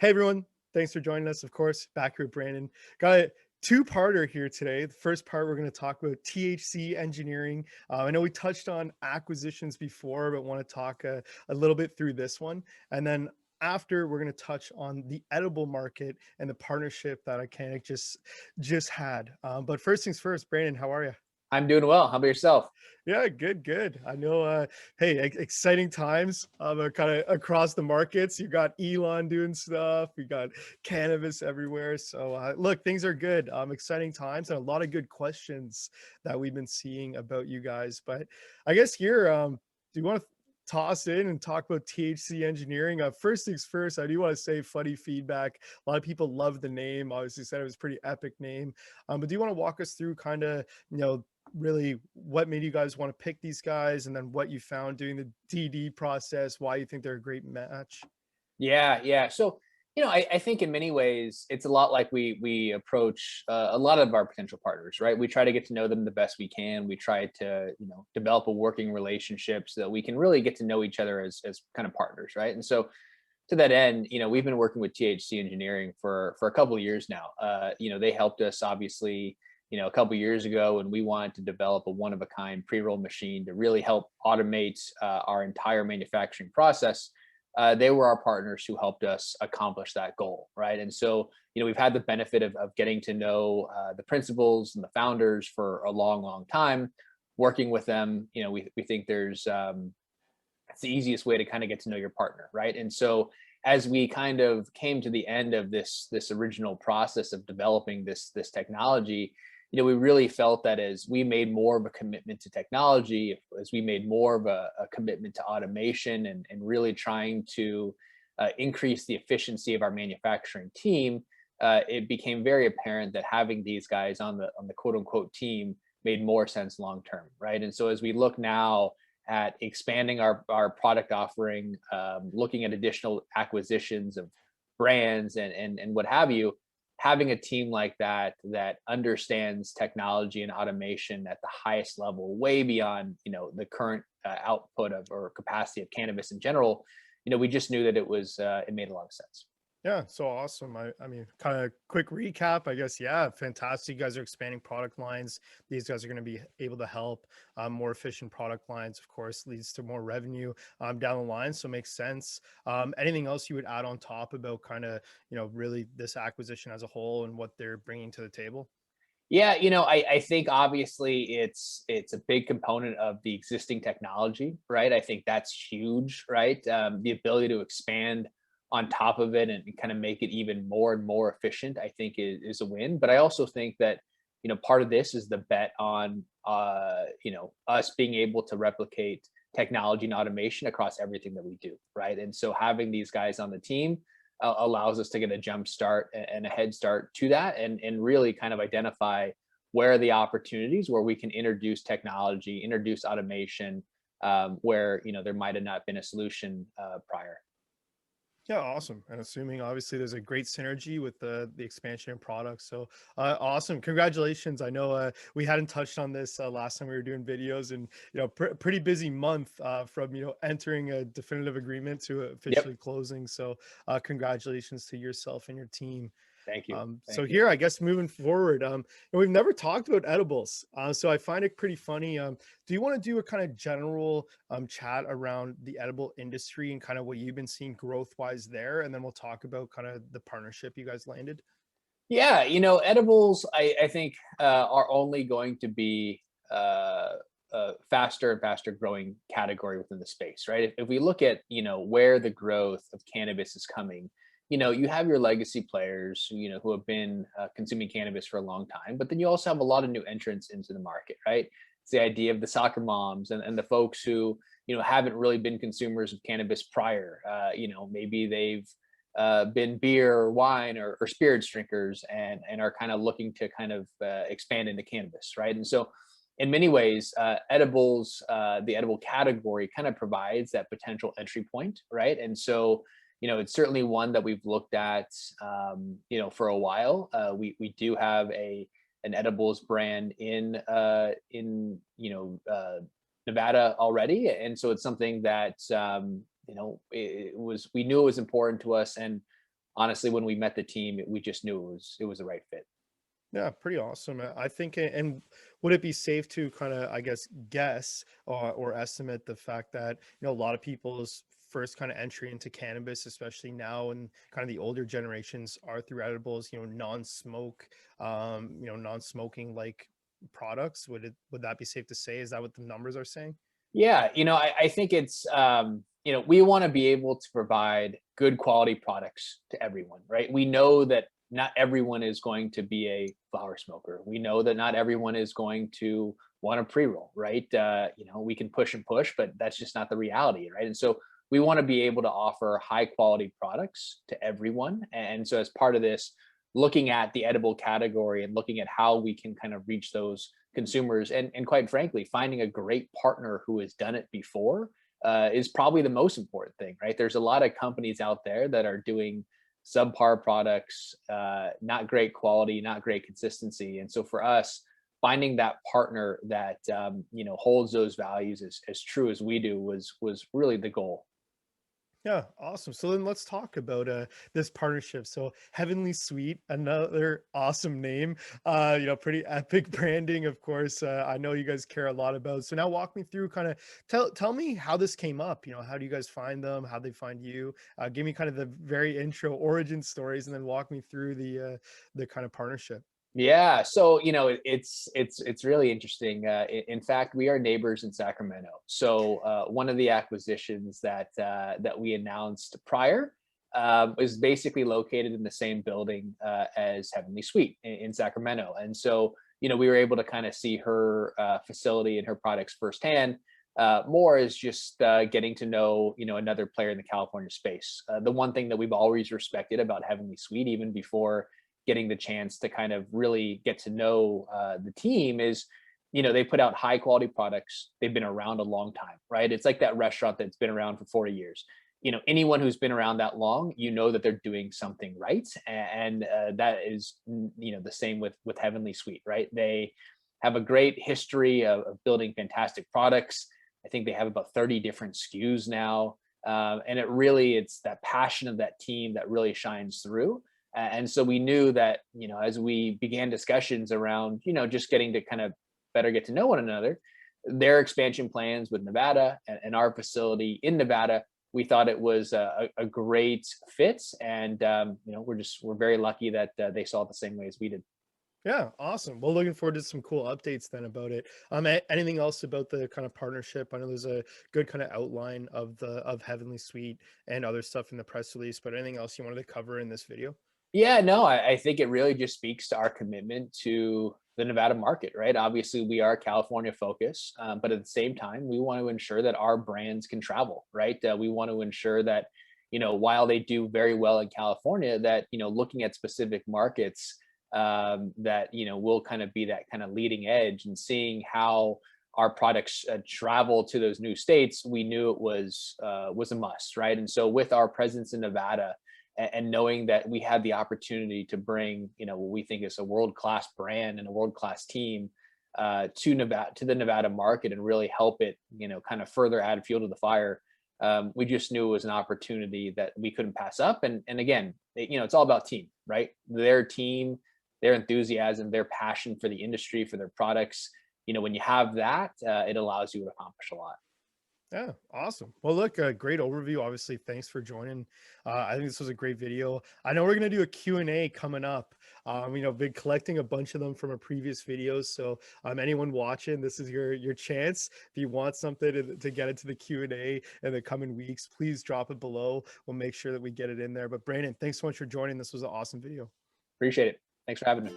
Hey everyone, thanks for joining us. Of course, back here with Brandon. Got a two-parter here today. The first part, we're going to talk about THC engineering. I know we touched on acquisitions before, but want to talk a little bit through this one. And then after, we're going to touch on the edible market and the partnership that Icanic just had. But first things first, Brandon, how are you? I'm doing well. How about yourself? Yeah, good, good. I know, hey, exciting times kind of across the markets. You got Elon doing stuff, you got cannabis everywhere. So, look, things are good. Exciting times and a lot of good questions that we've been seeing about you guys. But I guess here, do you want to toss in and talk about THC engineering? First things first, I do want to say funny feedback. A lot of people love the name. Obviously, said it was a pretty epic name. But do you want to walk us through kind of, really what made you guys want to pick these guys and then what you found doing the DD process, why you think they're a great match? Yeah. So I think in many ways it's a lot like we approach a lot of our potential partners, right? We try to get to know them the best we can. We try to develop a working relationship so that we can really get to know each other as kind of partners, right? And so to that end, we've been working with THC Engineering for a couple of years now. They helped us obviously. A couple of years ago when we wanted to develop a one of a kind pre roll machine to really help automate our entire manufacturing process. They were our partners who helped us accomplish that goal, right? And so, we've had the benefit of getting to know the principals and the founders for a long, long time. Working with them, we think it's the easiest way to kind of get to know your partner, right? And so, as we kind of came to the end of this original process of developing this technology, we really felt that as we made more of a commitment to technology, as we made more of a commitment to automation and really trying to increase the efficiency of our manufacturing team, it became very apparent that having these guys on the quote unquote team made more sense long term, right? And so as we look now at expanding our product offering, looking at additional acquisitions of brands and what have you, having a team like that understands technology and automation at the highest level, way beyond the current output of or capacity of cannabis in general, we just knew that it made a lot of sense. Yeah, so awesome. I mean, kind of quick recap, I guess. Yeah, fantastic. You guys are expanding product lines. These guys are going to be able to help more efficient product lines, of course, leads to more revenue down the line. So makes sense. Anything else you would add on top about kind of, really this acquisition as a whole and what they're bringing to the table? Yeah, I think obviously it's a big component of the existing technology, right? I think that's huge, right? The ability to expand on top of it and kind of make it even more and more efficient, I think is a win. But I also think that part of this is the bet on us being able to replicate technology and automation across everything that we do, right? And so having these guys on the team allows us to get a jump start and a head start to that and really kind of identify where are the opportunities where we can introduce technology, introduce automation, where there might have not been a solution prior. Yeah, awesome. And assuming obviously there's a great synergy with the expansion of products. So awesome. Congratulations. I know we hadn't touched on this last time we were doing videos and pretty busy month from entering a definitive agreement to Yep. officially closing. So congratulations to yourself and your team. Thank you. So Thank you. here, I guess moving forward, and we've never talked about edibles, so I find it pretty funny. Do you want to do a kind of general chat around the edible industry and kind of what you've been seeing growth wise there, and then we'll talk about kind of the partnership you guys landed? Yeah, edibles, I think are only going to be faster and faster growing category within the space, right? If we look at where the growth of cannabis is coming, you have your legacy players, who have been consuming cannabis for a long time, but then you also have a lot of new entrants into the market, right? It's the idea of the soccer moms and the folks who haven't really been consumers of cannabis prior. Maybe they've been beer or wine or spirits drinkers and are kind of looking to kind of expand into cannabis, right? And so, in many ways, edibles, the edible category, kind of provides that potential entry point, right? And so, it's certainly one that we've looked at, for a while. We do have an edibles brand in Nevada already, and so it's something that it was we knew it was important to us. And honestly, when we met the team, we just knew it was the right fit. Yeah, pretty awesome. I think, and would it be safe to kind of, I guess, guess or estimate the fact that, a lot of people's first kind of entry into cannabis, especially now, and kind of the older generations, are through edibles, non-smoke, non-smoking like products. Would that be safe to say? Is that what the numbers are saying? Yeah, I think it's we want to be able to provide good quality products to everyone, right? We know that not everyone is going to be a flower smoker. We know that not everyone is going to want a pre-roll, right? We can push and push, but that's just not the reality, right? And so we want to be able to offer high quality products to everyone. And so as part of this, looking at the edible category and looking at how we can kind of reach those consumers, and quite frankly, finding a great partner who has done it before is probably the most important thing, right? There's a lot of companies out there that are doing subpar products, not great quality, not great consistency. And so for us, finding that partner that holds those values as true as we do was really the goal. Yeah, awesome. So then let's talk about this partnership. So Heavenly Sweet, another awesome name. Pretty epic branding, of course. I know you guys care a lot about. So now walk me through kind of tell me how this came up. How do you guys find them? How they find you? Give me kind of the very intro origin stories, and then walk me through the kind of partnership. Yeah, so it's really interesting. In fact, we are neighbors in Sacramento. So one of the acquisitions that we announced prior is basically located in the same building as Heavenly Suite in Sacramento, and so we were able to kind of see her facility and her products firsthand. More is just getting to know another player in the California space. The one thing that we've always respected about Heavenly Suite, even before getting the chance to kind of really get to know the team, is they put out high quality products. They've been around a long time, right? It's like that restaurant that's been around for 40 years. Anyone who's been around that long, that they're doing something right. And that is the same with Heavenly Suite, right? They have a great history of building fantastic products. I think they have about 30 different SKUs now. And it's that passion of that team that really shines through. And so we knew that, as we began discussions around, just getting to kind of better get to know one another, their expansion plans with Nevada and our facility in Nevada, we thought it was a great fit. And, we're very lucky that they saw it the same way as we did. Yeah, awesome. Well, looking forward to some cool updates then about it. Anything else about the kind of partnership? I know there's a good kind of outline of Heavenly Suite and other stuff in the press release, but anything else you wanted to cover in this video? Yeah, no, I think it really just speaks to our commitment to the Nevada market, right? Obviously, we are California focused, but at the same time, we want to ensure that our brands can travel, right? We want to ensure that, while they do very well in California, that, looking at specific markets, that, will kind of be that kind of leading edge, and seeing how our products travel to those new states, we knew it was a must, right? And so with our presence in Nevada, and knowing that we had the opportunity to bring what we think is a world-class brand and a world-class team to the Nevada market, and really help it kind of further add fuel to the fire, we just knew it was an opportunity that we couldn't pass up. And again, it's all about team, right? Their team, their enthusiasm, their passion for the industry, for their products, when you have that, it allows you to accomplish a lot. Yeah, awesome. Well, look, a great overview. Obviously, thanks for joining. I think this was a great video. I know we're gonna do a Q&A coming up. Been collecting a bunch of them from our previous videos. So, anyone watching, this is your chance. If you want something to get into the Q&A in the coming weeks, please drop it below. We'll make sure that we get it in there. But Brandon, thanks so much for joining. This was an awesome video. Appreciate it. Thanks for having me.